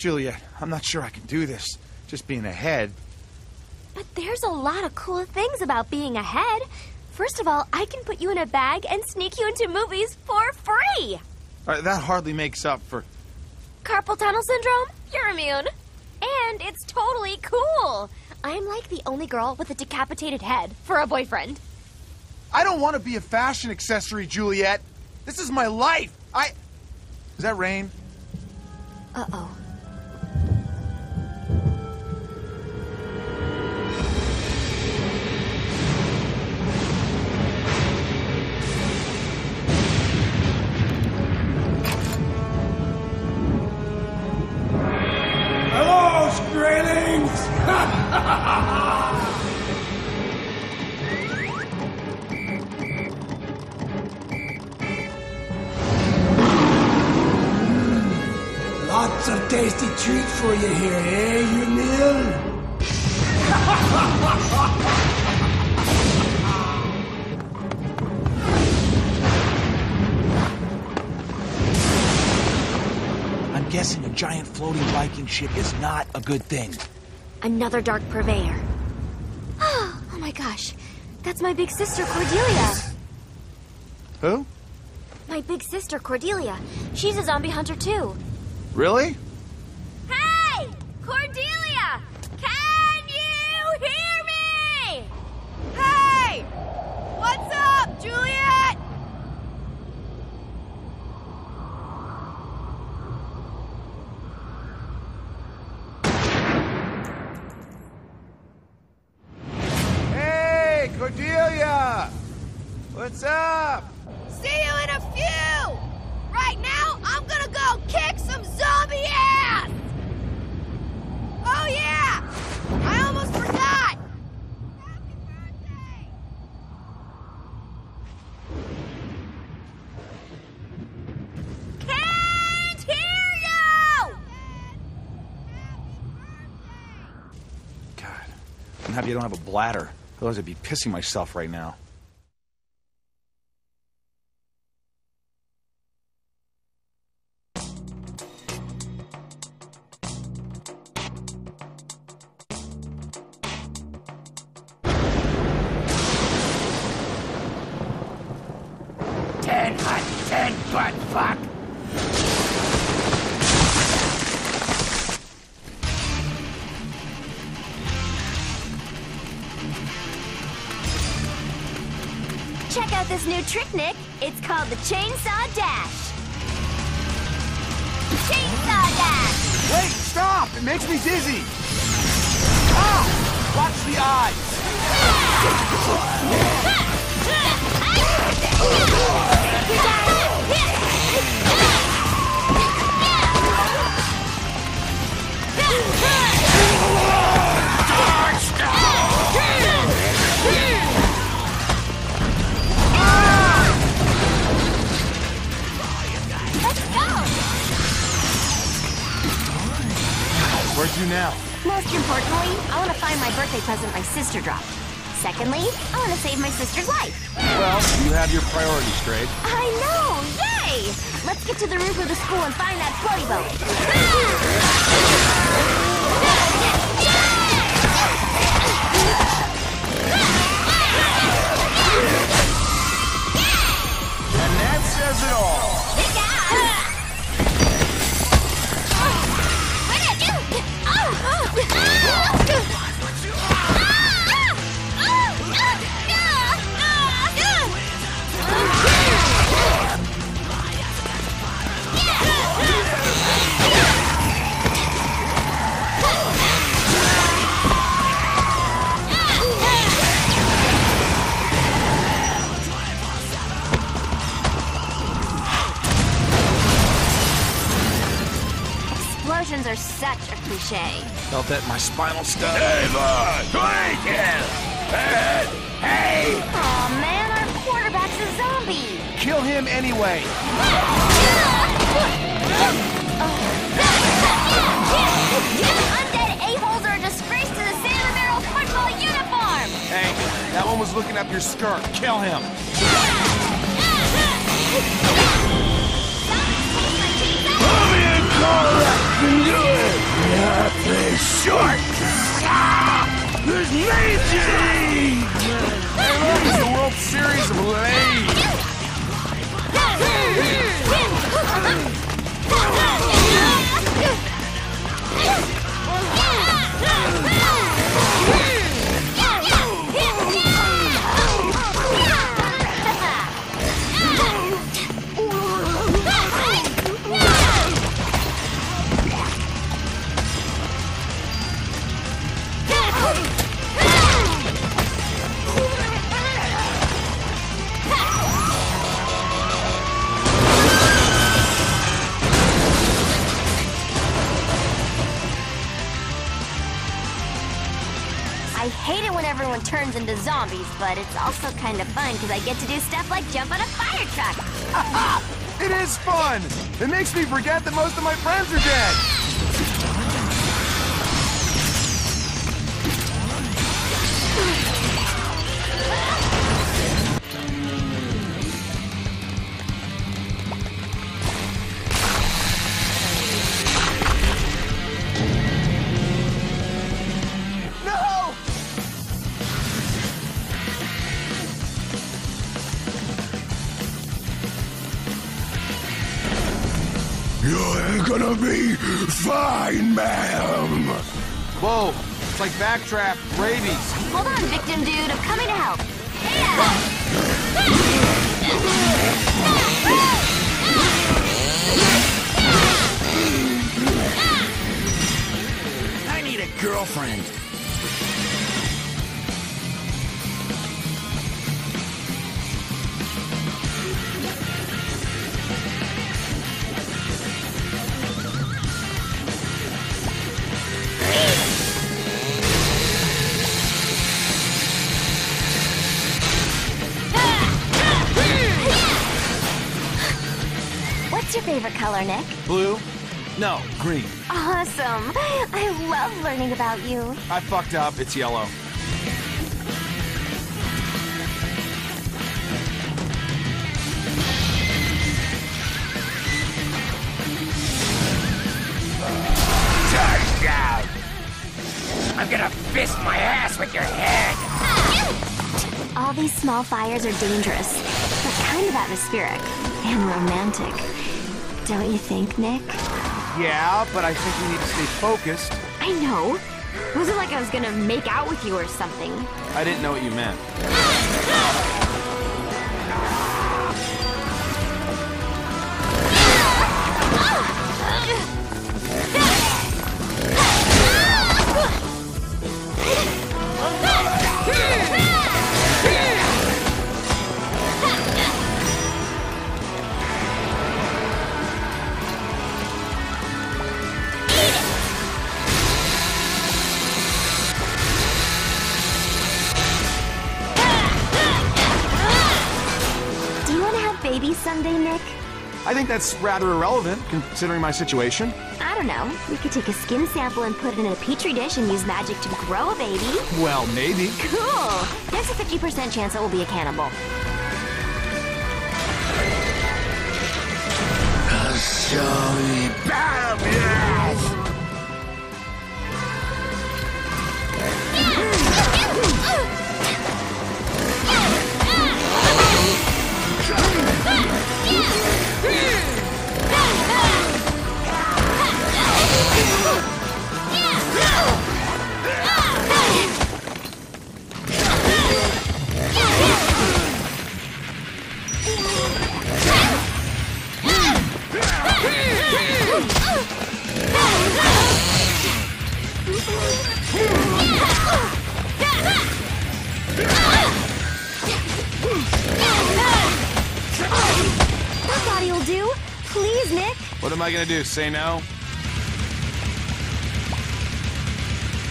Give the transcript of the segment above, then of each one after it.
Juliet, I'm not sure I can do this. Just being ahead. But there's a lot of cool things about being ahead. First of all, I can put you in a bag and sneak you into movies for free. That hardly makes up for... Carpal tunnel syndrome? You're immune. And it's totally cool. I'm like the only girl with a decapitated head for a boyfriend. I don't want to be a fashion accessory, Juliet. This is my life. Is that rain? Uh-oh. Hello, Skraelings! Lots of tasty treats for you here, eh, you Neil? I'm guessing a giant floating Viking ship is not a good thing. Another Dark Purveyor. Oh my gosh. That's my big sister, Cordelia. Who? My big sister, Cordelia. She's a zombie hunter, too. Really? Hey! Cordelia! Can you hear me? Hey! What's up, Juliet? Hey, Cordelia! What's up? See you in a few! Right now, I'm gonna go kick some zombie ass! Oh yeah! I almost forgot! Happy birthday! Can't hear you! God, I'm happy I don't have a bladder. Otherwise I'd be pissing myself right now. Butt fuck! Check out this new trick, Nick. It's called the Chainsaw Dash. Chainsaw Dash! Wait, stop! It makes me dizzy! Ah! Watch the Where'd you now? Most importantly, I want to find my birthday present my sister dropped. Secondly, I want to save my sister's life. Well, you have your priorities straight. I know! Yay! Let's get to the roof of the school and find that floaty boat. And that says it all. Explosions are such a cliche. Felt that in my spinal stud. Hey! Aw, man, our quarterback's a zombie. Kill him anyway. Undead a-holes are a disgrace to the San Romero football uniform. Hey, that one was looking up your skirt. Kill him. Call that! Can do it! short! There's Meiji! Hey, look, it's the World Series of Lane. I hate it when everyone turns into zombies, but it's also kind of fun because I get to do stuff like jump on a fire truck. It is fun. It makes me forget that most of my friends are dead. You're gonna be fine, ma'am! Whoa, it's like backdraft rabies. Hold on, victim dude. I'm coming to help. I need a girlfriend. What's your favorite color, Nick? Blue? No, green. Awesome. I love learning about you. I fucked up. It's yellow. Touchdown! I'm gonna fist my ass with your head! All these small fires are dangerous, but kind of atmospheric and romantic. Don't you think, Nick? Yeah, but I think we need to stay focused. I know. It wasn't like I was gonna make out with you or something. I didn't know what you meant. Baby someday, Nick? I think that's rather irrelevant, considering my situation. I don't know. We could take a skin sample and put it in a petri dish and use magic to grow a baby. Well, maybe. Cool. There's a 50% chance it will be a cannibal. Sorry, bam, yes! That body will do. Please, Nick. What am I gonna do, say no?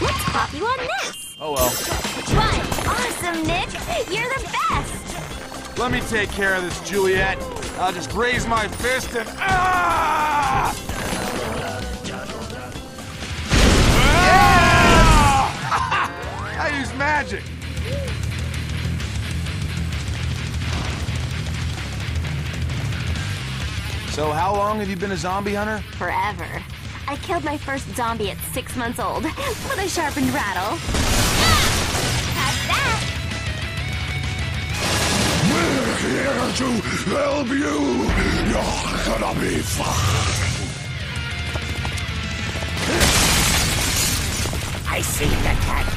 Let's pop you on this. Oh well. Fun. Awesome, Nick. You're the best. Let me take care of this, Juliet. I'll just raise my fist and ah! I use magic. So how long have you been a zombie hunter? Forever. I killed my first zombie at 6 months old with a sharpened rattle. That's that. We're here to help you. You're gonna be fine. I see the cat.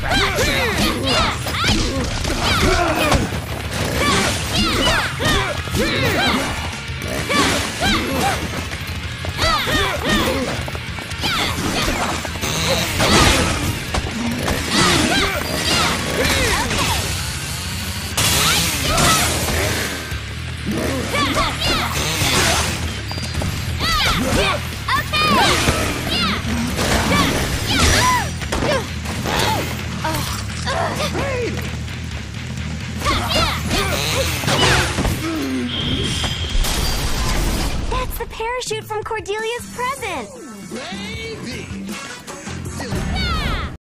That's the parachute from Cordelia's present. Baby!